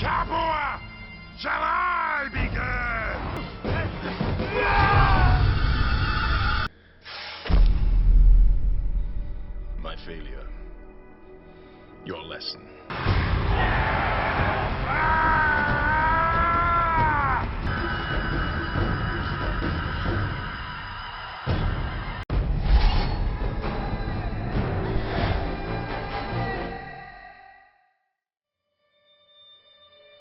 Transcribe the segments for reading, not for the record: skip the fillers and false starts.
Capua! Shall I begin? My failure. Your lesson.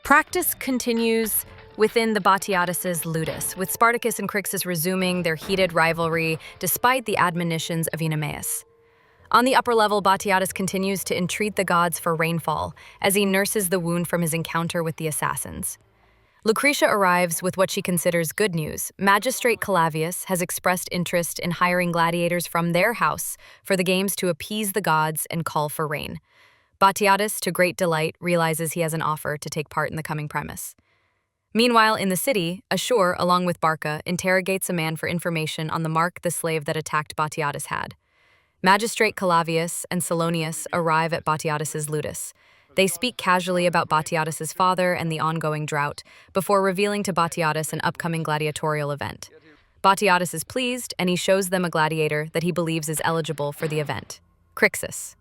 Practice continues within the Batiatus's Ludus, with Spartacus and Crixus resuming their heated rivalry despite the admonitions of Eunomaus. On the upper level, Batiatus continues to entreat the gods for rainfall as he nurses the wound from his encounter with the assassins. Lucretia arrives with what she considers good news. Magistrate Clavius has expressed interest in hiring gladiators from their house for the games to appease the gods and call for rain. Batiatus, to great delight, realizes he has an offer to take part in the coming premise. Meanwhile, in the city, Ashur, along with Barca, interrogates a man for information on the mark the slave that attacked Batiatus had. Magistrate Clavius and Salonius arrive at Batiatus's Ludus. They speak casually about Batiatus's father and the ongoing drought, before revealing to Batiatus an upcoming gladiatorial event. Batiatus is pleased, and he shows them a gladiator that he believes is eligible for the event, Crixus.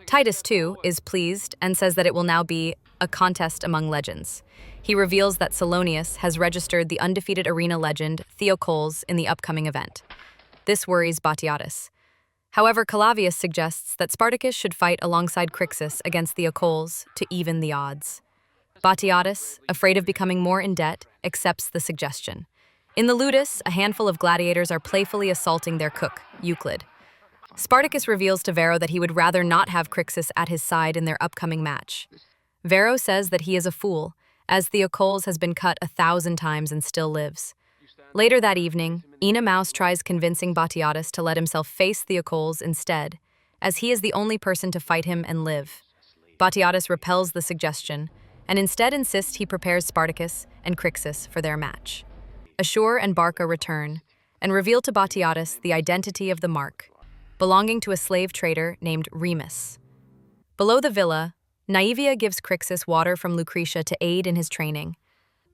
Titus, too, is pleased and says that it will now be a contest among legends. He reveals that Salonius has registered the undefeated arena legend Theocoles in the upcoming event. This worries Batiatus. However, Clavius suggests that Spartacus should fight alongside Crixus against Theocoles to even the odds. Batiatus, afraid of becoming more in debt, accepts the suggestion. In the Ludus, a handful of gladiators are playfully assaulting their cook, Euclid. Spartacus reveals to Varro that he would rather not have Crixus at his side in their upcoming match. Varro says that he is a fool, as Theocoles has been cut 1,000 times and still lives. Later that evening, Eunomaus tries convincing Batiatus to let himself face Theocoles instead, as he is the only person to fight him and live. Batiatus repels the suggestion, and instead insists he prepares Spartacus and Crixus for their match. Ashur and Barca return, and reveal to Batiatus the identity of the mark, belonging to a slave trader named Remus. Below the villa, Naevia gives Crixus water from Lucretia to aid in his training.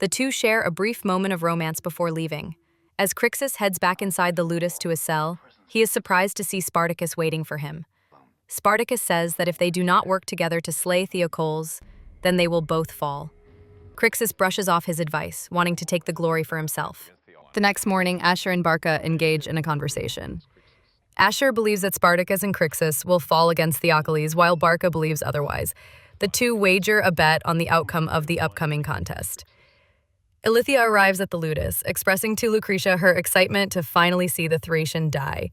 The two share a brief moment of romance before leaving. As Crixus heads back inside the Ludus to his cell, he is surprised to see Spartacus waiting for him. Spartacus says that if they do not work together to slay Theocoles, then they will both fall. Crixus brushes off his advice, wanting to take the glory for himself. The next morning, Ashur and Barca engage in a conversation. Ashur believes that Spartacus and Crixus will fall against Theocoles, while Barca believes otherwise. The two wager a bet on the outcome of the upcoming contest. Ilithyia arrives at the Ludus, expressing to Lucretia her excitement to finally see the Thracian die.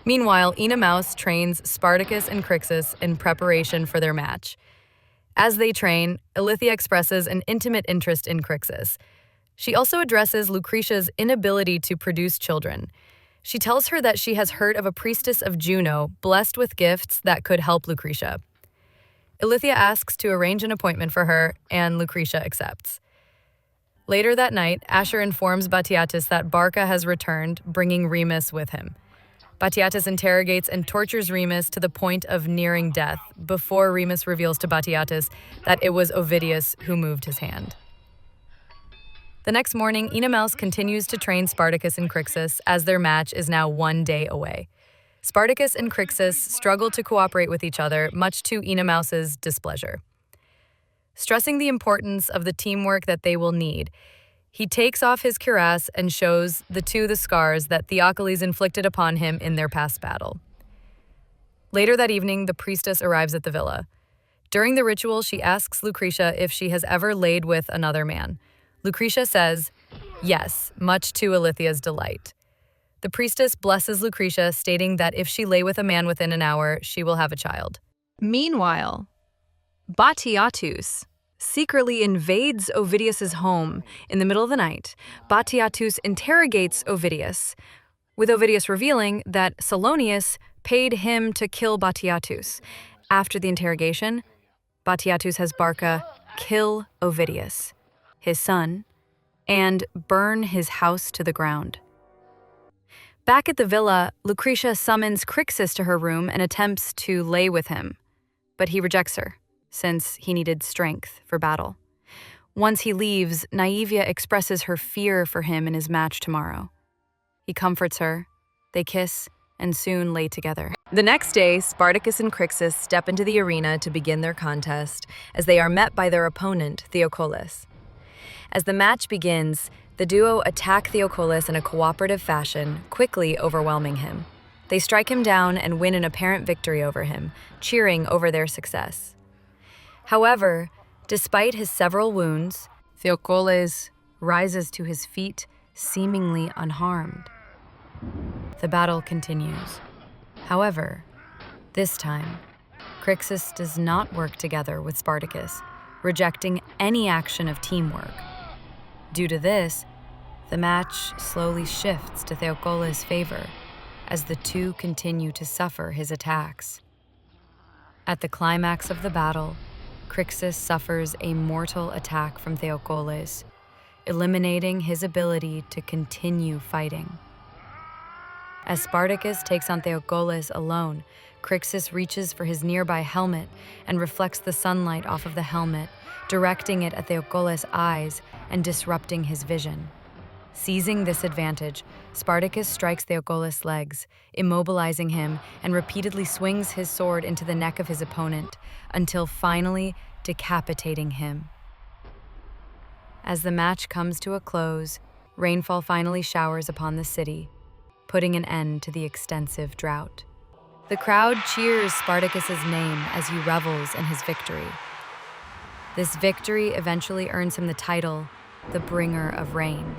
Meanwhile, Eunomaus trains Spartacus and Crixus in preparation for their match. As they train, Ilithyia expresses an intimate interest in Crixus. She also addresses Lucretia's inability to produce children. She tells her that she has heard of a priestess of Juno, blessed with gifts that could help Lucretia. Ilithyia asks to arrange an appointment for her, and Lucretia accepts. Later that night, Ashur informs Batiatus that Barca has returned, bringing Remus with him. Batiatus interrogates and tortures Remus to the point of nearing death, before Remus reveals to Batiatus that it was Ovidius who moved his hand. The next morning, Eunomaus continues to train Spartacus and Crixus, as their match is now 1 day away. Spartacus and Crixus struggle to cooperate with each other, much to Eunomaus's displeasure. Stressing the importance of the teamwork that they will need, he takes off his cuirass and shows the two the scars that Theocoles inflicted upon him in their past battle. Later that evening, the priestess arrives at the villa. During the ritual, she asks Lucretia if she has ever laid with another man. Lucretia says, yes, much to Ilithia's delight. The priestess blesses Lucretia, stating that if she lay with a man within an hour, she will have a child. Meanwhile, Batiatus secretly invades Ovidius's home in the middle of the night. Batiatus interrogates Ovidius, with Ovidius revealing that Salonius paid him to kill Batiatus. After the interrogation, Batiatus has Barca kill Ovidius, his son, and burn his house to the ground. Back at the villa, Lucretia summons Crixus to her room and attempts to lay with him, but he rejects her, since he needed strength for battle. Once he leaves, Naivia expresses her fear for him in his match tomorrow. He comforts her, they kiss, and soon lay together. The next day, Spartacus and Crixus step into the arena to begin their contest, as they are met by their opponent, Theocolus. As the match begins, the duo attack Theocolus in a cooperative fashion, quickly overwhelming him. They strike him down and win an apparent victory over him, cheering over their success. However, despite his several wounds, Theocolus rises to his feet, seemingly unharmed. The battle continues. However, this time, Crixus does not work together with Spartacus, rejecting any action of teamwork. Due to this, the match slowly shifts to Theocolus' favor as the two continue to suffer his attacks. At the climax of the battle, Crixus suffers a mortal attack from Theocolus, eliminating his ability to continue fighting. As Spartacus takes on Theocolus alone, Crixus reaches for his nearby helmet and reflects the sunlight off of the helmet, directing it at Theocolus' eyes and disrupting his vision. Seizing this advantage, Spartacus strikes Theocolus' legs, immobilizing him, and repeatedly swings his sword into the neck of his opponent, until finally decapitating him. As the match comes to a close, rainfall finally showers upon the city, putting an end to the extensive drought. The crowd cheers Spartacus's name as he revels in his victory. This victory eventually earns him the title, the Bringer of Rain.